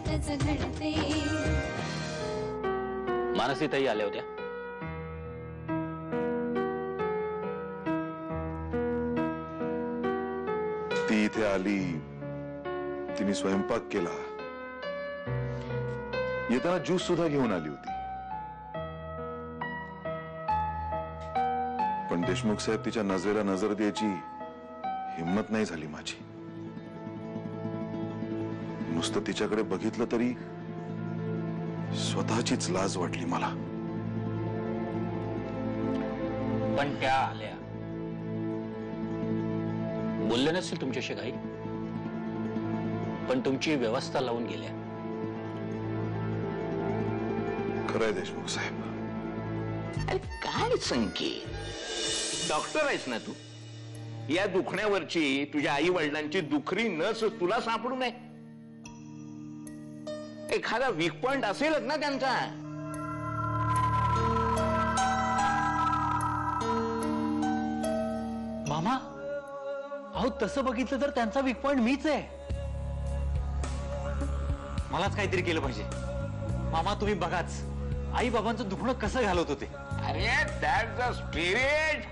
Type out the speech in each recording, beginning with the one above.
त्यातच घडते. मानसीताई आल्या होत्या. ती इथे आली, तिने स्वयंपाक केला, येताना ज्यूस सुद्धा घेऊन आली होती. पण देशमुख साहेब तिच्या नजरेला नजर द्यायची हिम्मत नाही झाली माझी. नुसतं तिच्याकडे बघितलं तरी स्वतःचीच लाज वाटली मला. पण त्या आल्या, बोलले नसतील तुमच्याशी काही, पण तुमची व्यवस्था लावून गेल्या. खरंय देशमुख साहेब. अरे काय संकेत, डॉक्टर आहेस ना तू. या दुखण्यावरची तुझ्या आई वडिलांची दुखरी नस तुला सापडू नये. एखादा वीक पॉइंट असेलच ना त्यांचा. मामा, अहो तसं बघितलं तर त्यांचा वीक पॉइंट मीच आहे. मलाच काहीतरी केलं पाहिजे. मामा तुम्ही बघाच, आई बाबांचं दुखणं कसं घालवत होते. अरे दॅट्स द स्पिरिट.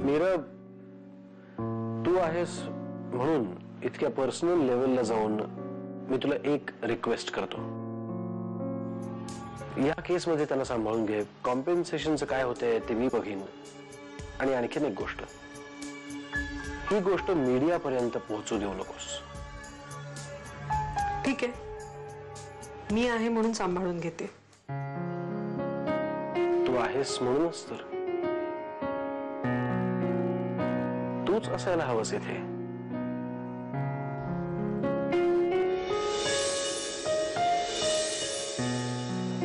नीरव, तू आहेस म्हणून इतक्या पर्सनल लेवलला जाऊन मी तुला एक रिक्वेस्ट करतो. या केसमध्ये त्याला सांभाळून घे. कॉम्पेन्सेशनचं काय होतंय ते मी बघीन. आणि आणखीन एक गोष्ट, ही गोष्ट मीडियापर्यंत पोहोचू देऊ नकोस. ठीक आहे, मी आहे म्हणून सांभाळून घेते. तू आहेस म्हणूनच तर. तूच असायला हवंस इथे.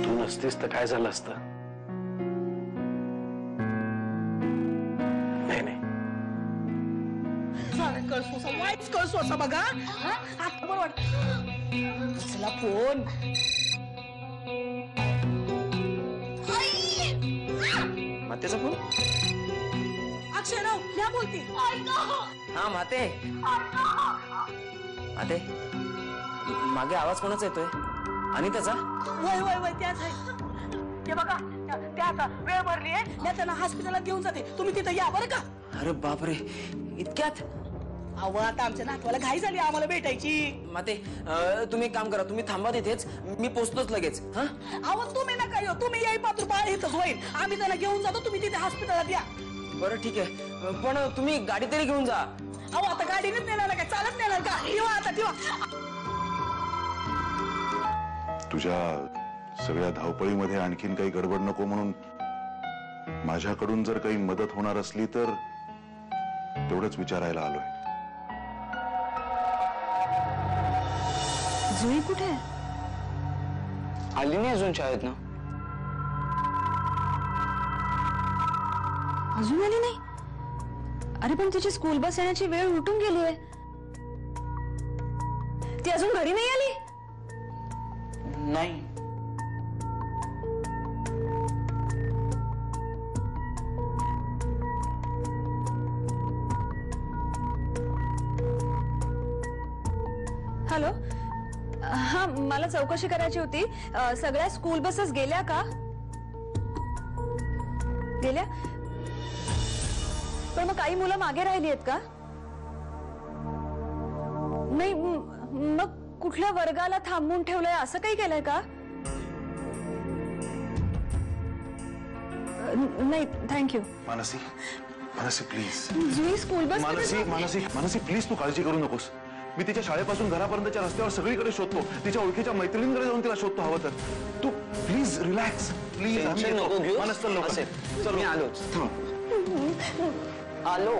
तू नसतीस तर काय झालं असतं. नाही नाही, कळसो असा बघा. आता बरं वाटत. चला फोन. मातेचा फोन. अक्षयराव क्या बोलते. हा माते. माते, मागे आवाज कोणाचा येतोय. अनिताचा. वय वय वय त्याच आहे. ते बघा, त्या आता वेळ भरली आहे. मी त्यांना हॉस्पिटलला घेऊन जाते, तुम्ही तिथं या बरं का. अरे बापरे, इतक्यात. अहो आता आमच्या नातवाला घाई झाली आम्हाला भेटायची. माते, तुम्ही एक काम करा, तुम्ही थांबा तिथेच, मी पोचतोच लगेच. हा अहो तुम्ही नका येऊ, तुम्ही येई पात्र बाळ इथंच होईल. आम्ही त्याला घेऊन जातो, तुम्ही तिथे हॉस्पिटलात या. बरं ठीक आहे, पण तुम्ही गाडी तरी घेऊन जा. अहो आता गाडीनेच नेणार का, चालत नेणार का. ठेवा आता ठेवा. तुझ्या सगळ्या धावपळीमध्ये आणखीन काही गडबड नको म्हणून माझ्याकडून जर काही मदत होणार असली तर तेवढंच विचारायला आलोय. जुई कुठे आली नाही अजून शाळेत ना. अजून आली नाही. अरे पण तिची स्कूल बस येण्याची वेळ उठून गेली आहे. ती अजून घरी नाही आली. नाही. हॅलो, हा मला चौकशी करायची होती. सगळ्या स्कूल बसेस गेल्या का. गेल्या, पण मग काही मुलं मागे राहिली आहेत का. नाही, मग कुठल्या वर्गाला थांबवून ठेवलंय असं काही केलंय का. नाही thank you. Mansi, Mansi please. Jui school bus. Mansi Mansi Mansi please, तू काळजी करू नकोस. मी तिच्या शाळेपासून घरापर्यंतच्या रस्त्यावर सगळीकडे शोधतो. तिच्या ओळखीच्या मैत्रिणींकडे जाऊन तिला शोधतो हवं तर. तू प्लीज रिलॅक्स. प्लीज नको घेऊ. मानस चल लवकर. मी आलोच. थांब. आलो.